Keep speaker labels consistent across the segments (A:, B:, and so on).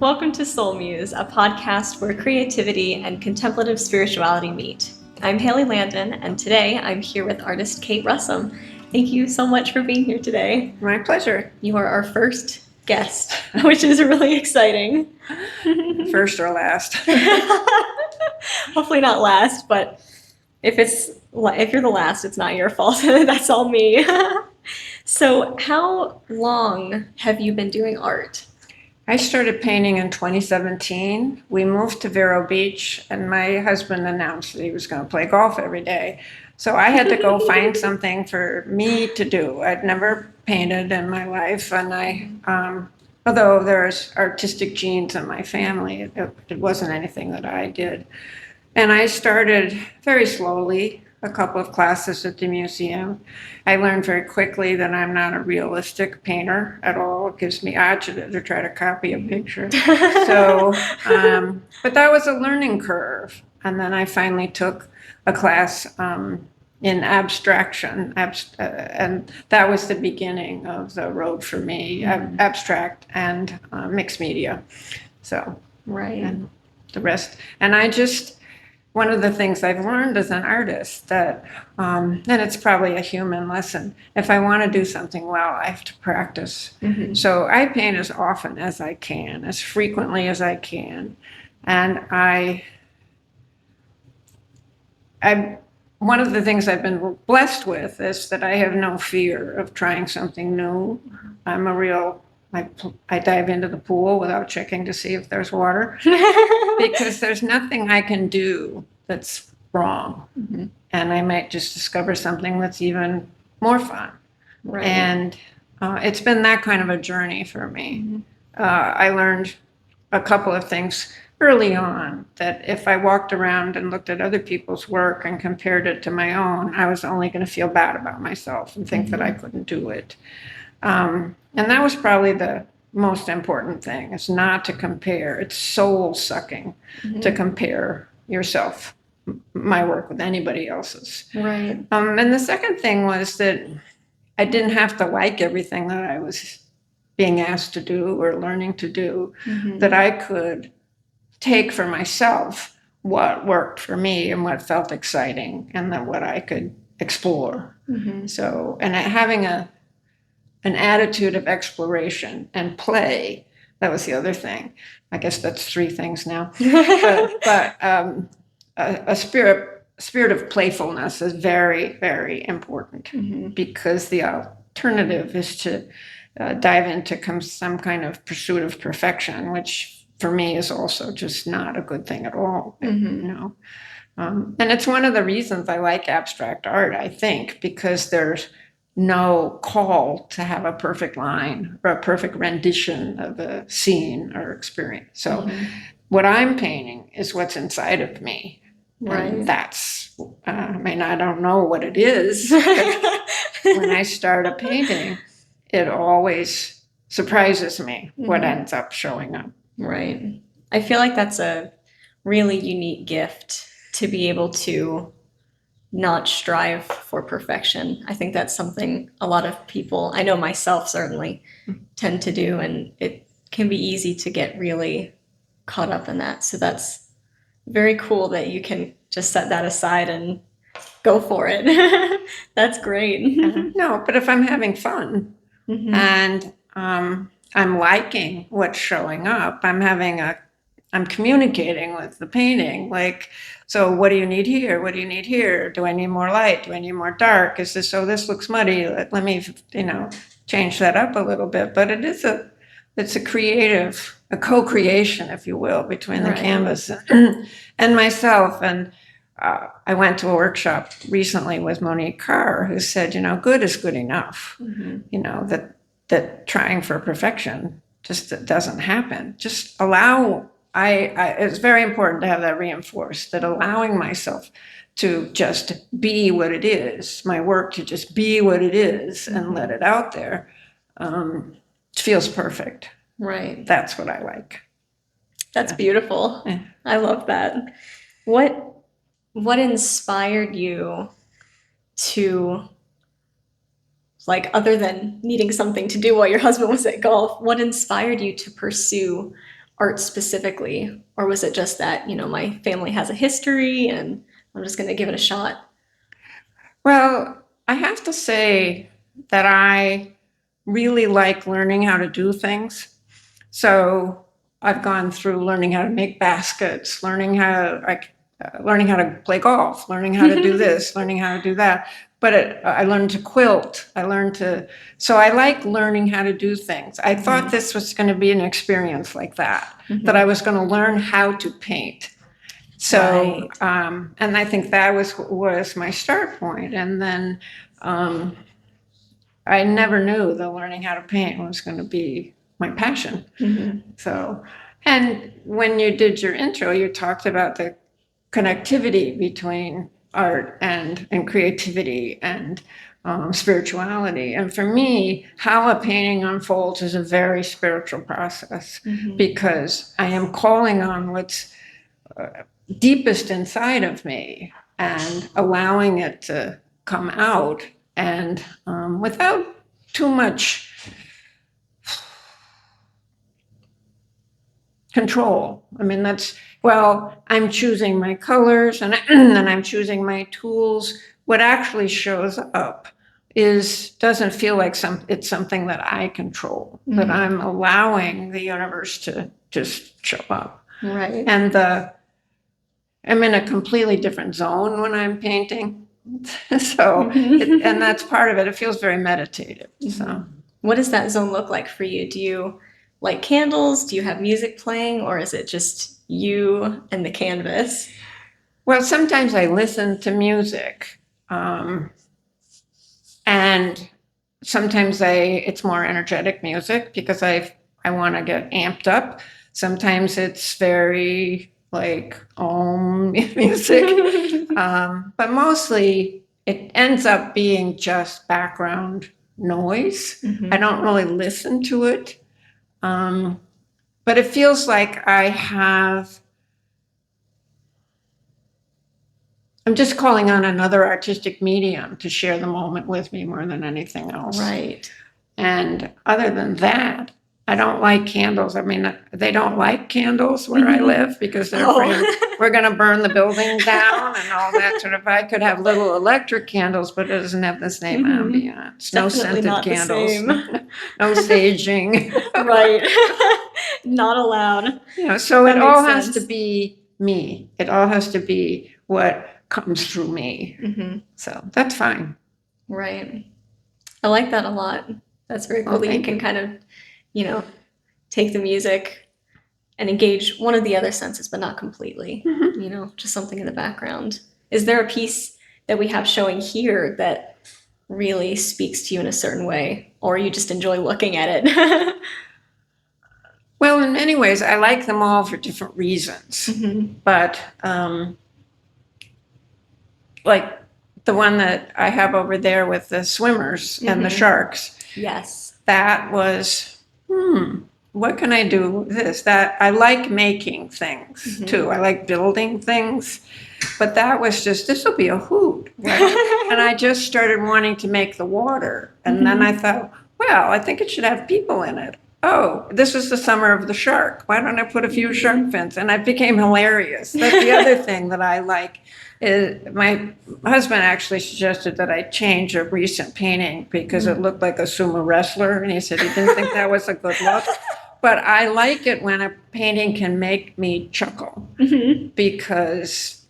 A: Welcome to SoulMuse, a podcast where creativity and contemplative spirituality meet. I'm Haleigh Landon, and today I'm here with artist Kate Russum. Thank you so much for being here today.
B: My pleasure.
A: You are our first guest, which is really exciting.
B: First or last.
A: Hopefully not last, but if you're the last, it's not your fault. That's all me. So how long have you been doing art?
B: I started painting in 2017. We moved to Vero Beach, and my husband announced that he was going to play golf every day. So I had to go find something for me to do. I'd never painted in my life, and although there's artistic genes in my family, it wasn't anything that I did. And I started very slowly, a couple of classes at the museum. I learned very quickly that I'm not a realistic painter at all. It gives me agita to try to copy a picture. So, but that was a learning curve. And then I finally took a class in abstraction, and that was the beginning of the road for me, abstract and mixed media. So,
A: Right.
B: and the rest. And one of the things I've learned as an artist that, and it's probably a human lesson, if I want to do something well, I have to practice.
A: Mm-hmm.
B: So I paint as often as I can, as frequently as I can. And one of the things I've been blessed with is that I have no fear of trying something new. I dive into the pool without checking to see if there's water because there's nothing I can do that's wrong.
A: Mm-hmm.
B: And I might just discover something that's even more fun.
A: Right.
B: And it's been that kind of a journey for me.
A: Mm-hmm.
B: I learned a couple of things early on that if I walked around and looked at other people's work and compared it to my own, I was only going to feel bad about myself and think that I couldn't do it. And that was probably the most important thing, is not to compare. It's soul-sucking to compare yourself, my work, with anybody else's.
A: Right.
B: And the second thing was that I didn't have to like everything that I was being asked to do or learning to do, that I could take for myself what worked for me and what felt exciting and then what I could explore. So, and having an attitude of exploration and play. That was the other thing. I guess that's three things now. but a spirit of playfulness is very, very important because the alternative is to dive into some kind of pursuit of perfection, which for me is also just not a good thing at all. You know, and it's one of the reasons I like abstract art, I think, because there's no call to have a perfect line or a perfect rendition of a scene or experience. So what I'm painting is what's inside of me.
A: Right.
B: And that's, I don't know what it is. When I start a painting, it always surprises me what ends up showing up.
A: Right. I feel like that's a really unique gift to be able to not strive for perfection. I think that's something a lot of people, I know myself certainly, tend to do, and it can be easy to get really caught up in that. So that's very cool that you can just set that aside and go for it. That's great.
B: No, but if I'm having fun and I'm liking what's showing up, I'm communicating with the painting. Like, so what do you need here? What do you need here? Do I need more light? Do I need more dark? Is this, this looks muddy. Let me, change that up a little bit. But it's a creative, a co-creation, if you will, between the canvas and myself. And I went to a workshop recently with Monique Carr, who said, good is good enough. That trying for perfection just doesn't happen. Just allow. It's very important to have that reinforced, that allowing myself to just be what it is, my work to just be what it is and let it out there, feels perfect.
A: Right.
B: That's what I like.
A: That's beautiful.
B: Yeah.
A: I love that. What inspired you to, like, other than needing something to do while your husband was at golf, what inspired you to pursue art specifically, or was it just that, my family has a history and I'm just going to give it a shot?
B: Well, I have to say that I really like learning how to do things. So I've gone through learning how to make baskets, learning how to play golf, learning how to do this, learning how to do that. But I learned to quilt. So I like learning how to do things. I thought this was going to be an experience like that, that I was going to learn how to paint. So, and I think that was my start point. And then I never knew that learning how to paint was going to be my passion. So, and when you did your intro, you talked about the connectivity between art and creativity and spirituality. And for me, how a painting unfolds is a very spiritual process because I am calling on what's deepest inside of me and allowing it to come out and without too much control. I mean, I'm choosing my colors and I'm choosing my tools. What actually shows up doesn't feel like it's something that I control, that I'm allowing the universe to just show up.
A: Right.
B: And I'm in a completely different zone when I'm painting. So, and that's part of it. It feels very meditative. So,
A: what does that zone look like for you? Do you light candles? Do you have music playing, or is it just you and the canvas?
B: Well, sometimes I listen to music, and sometimes it's more energetic music because I want to get amped up. Sometimes it's very like music, but mostly it ends up being just background noise. I don't really listen to it. But it feels like I'm just calling on another artistic medium to share the moment with me more than anything else.
A: Right.
B: And other than that, I don't like candles. I mean, they don't like candles where I live because they're afraid we're going to burn the building down and all that sort of. I could have little electric candles, but it doesn't have the same ambience. No
A: Definitely
B: scented
A: not the
B: candles.
A: same.
B: No staging.
A: Right. Not allowed.
B: So
A: That
B: it all
A: makes
B: has
A: sense.
B: to be me. It all has to be what comes through me. So that's fine.
A: Right. I like that a lot. That's very cool that you can kind of, take the music and engage one of the other senses, but not completely, just something in the background. Is there a piece that we have showing here that really speaks to you in a certain way, or you just enjoy looking at it?
B: Well, in many ways, I like them all for different reasons. But like the one that I have over there with the swimmers and the sharks.
A: Yes.
B: That was, what can I do with this? That I like making things too. I like building things. But that was this will be a hoot. Right? And I just started wanting to make the water. And then I thought, well, I think it should have people in it. Oh, this is the summer of the shark. Why don't I put a few shark fins? And it became hilarious. That's the other thing that I like. My husband actually suggested that I change a recent painting because it looked like a sumo wrestler. And he said he didn't think that was a good look. But I like it when a painting can make me chuckle because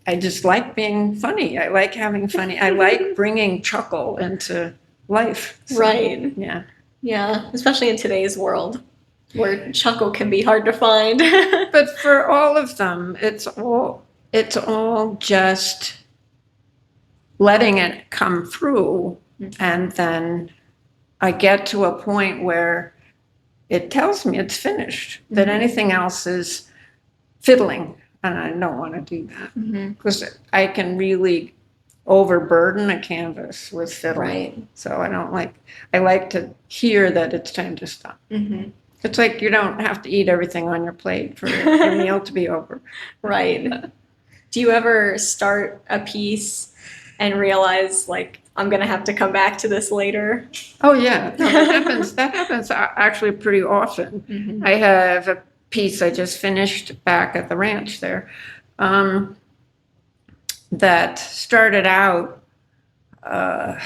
B: I just like being funny. I like having funny. I like bringing chuckle into life. So,
A: right.
B: Yeah.
A: Yeah, especially in today's world where chuckle can be hard to find.
B: But for all of them, it's all just letting it come through. And then I get to a point where it tells me it's finished, that anything else is fiddling. And I don't want to do that because I can really overburden a canvas with fiddling.
A: Right.
B: So I like to hear that it's time to stop. It's like you don't have to eat everything on your plate for your meal to be over.
A: Right. Do you ever start a piece and realize, like, I'm going to have to come back to this later?
B: Oh, yeah. No, that happens actually pretty often. I have piece I just finished back at the ranch there, that started out, I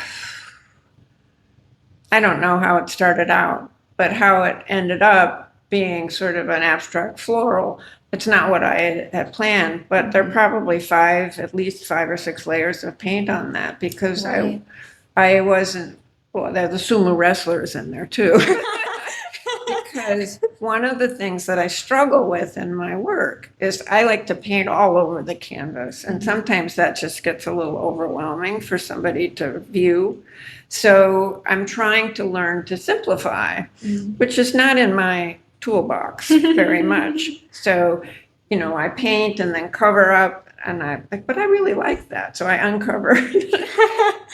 B: don't know how it started out, but how it ended up being sort of an abstract floral. It's not what I had planned, but there are probably at least 5 or 6 layers of paint on that, because
A: Right.
B: I wasn't, well, there's the sumo wrestlers in there too. Because one of the things that I struggle with in my work is I like to paint all over the canvas, and sometimes that just gets a little overwhelming for somebody to view. So I'm trying to learn to simplify, which is not in my toolbox very much. So, I paint and then cover up, and but I really like that. So I uncover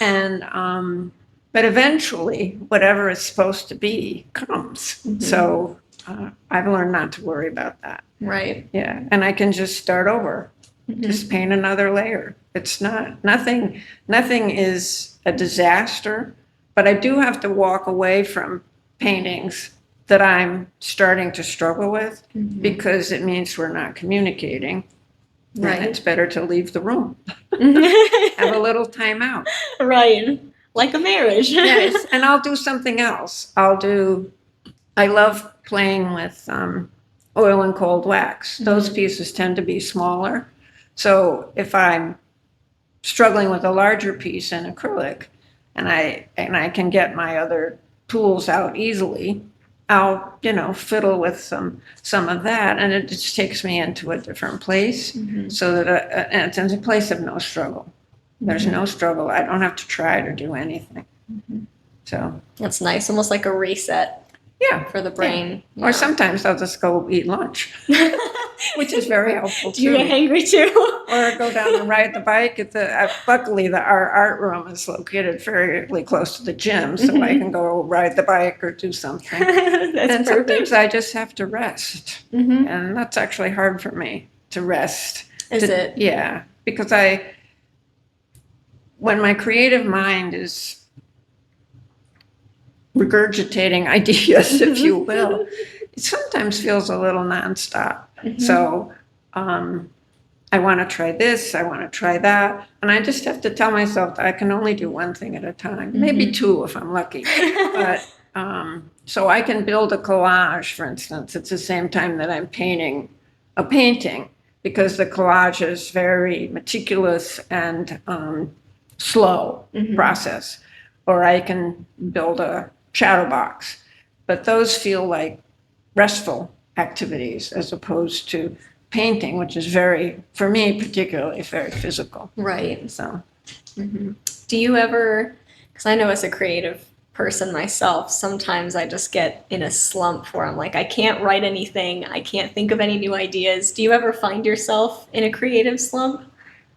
B: and but eventually, whatever it's supposed to be comes. So I've learned not to worry about that.
A: Right.
B: Yeah, and I can just start over, just paint another layer. It's nothing is a disaster, but I do have to walk away from paintings that I'm starting to struggle with, because it means we're not communicating.
A: Right.
B: And it's better to leave the room. Have a little time out.
A: Right. Like a marriage.
B: Yes, and I'll do something else. I love playing with oil and cold wax. Those pieces tend to be smaller. So if I'm struggling with a larger piece in acrylic, and I can get my other tools out easily, I'll, fiddle with some of that, and it just takes me into a different place, so that and it's in a place of no struggle. There's no struggle. I don't have to try to do anything. So
A: That's nice, almost like a reset
B: yeah,
A: for the brain.
B: yeah. Or sometimes I'll just go eat lunch, which is very helpful
A: Do you
B: too.
A: get hangry too?
B: Or go down and ride the bike at luckily our art room is located fairly close to the gym, so I can go ride the bike or do something.
A: That's
B: And
A: perfect.
B: sometimes I just have to rest, and that's actually hard for me to rest.
A: Is it?
B: Yeah, because when my creative mind is regurgitating ideas, if you will, it sometimes feels a little nonstop. So I want to try this, I want to try that, and I just have to tell myself that I can only do one thing at a time, maybe 2 if I'm lucky. But so I can build a collage, for instance, at the same time that I'm painting a painting, because the collage is very meticulous and slow process. Or I can build a shadow box, but those feel like restful activities as opposed to painting, which is for me particularly, very physical.
A: Right.
B: So
A: Do you ever, because I know as a creative person myself, sometimes I just get in a slump where I'm like, I can't write anything, I can't think of any new ideas. Do you ever find yourself in a creative slump?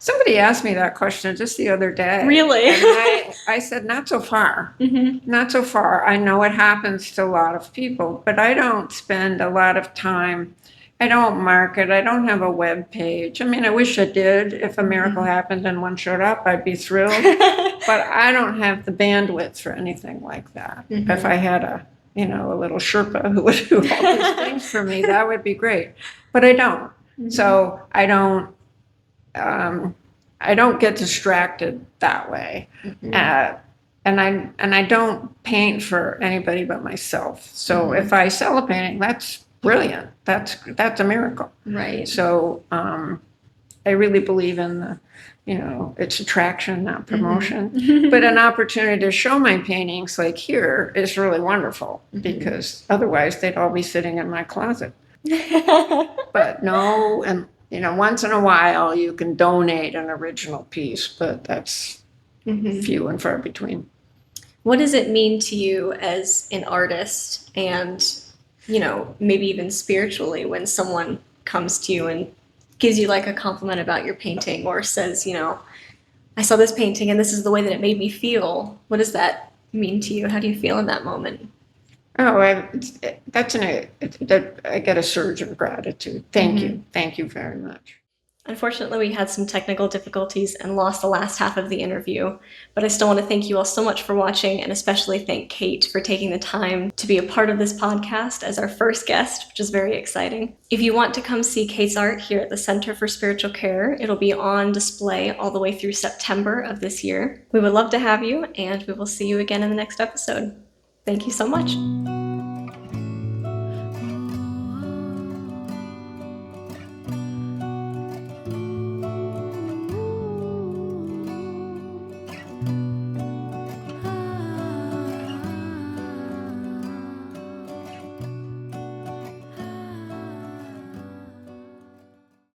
B: somebody asked me that question just the other day.
A: Really?
B: And I said, not so far. Not so far. I know it happens to a lot of people, but I don't spend a lot of time. I don't market. I don't have a web page. I mean, I wish I did. If a miracle happened and one showed up, I'd be thrilled. But I don't have the bandwidth for anything like that. If I had a little Sherpa who would do all these things for me, that would be great. But I don't. So I don't get distracted that way. And I don't paint for anybody but myself. So if I sell a painting, that's brilliant. That's a miracle.
A: Right.
B: So I really believe in the, it's attraction, not promotion. But an opportunity to show my paintings like here is really wonderful, because otherwise they'd all be sitting in my closet. But no, and once in a while you can donate an original piece, but that's few and far between.
A: What does it mean to you as an artist, and maybe even spiritually, when someone comes to you and gives you like a compliment about your painting, or says, I saw this painting and this is the way that it made me feel? What does that mean to you? How do you feel in that moment?
B: Oh, I get a surge of gratitude. Thank you very much.
A: Unfortunately, we had some technical difficulties and lost the last half of the interview, but I still want to thank you all so much for watching, and especially thank Kate for taking the time to be a part of this podcast as our first guest, which is very exciting. If you want to come see Kate's art here at the Center for Spiritual Care, it'll be on display all the way through September of this year. We would love to have you, and we will see you again in the next episode. Thank you so much.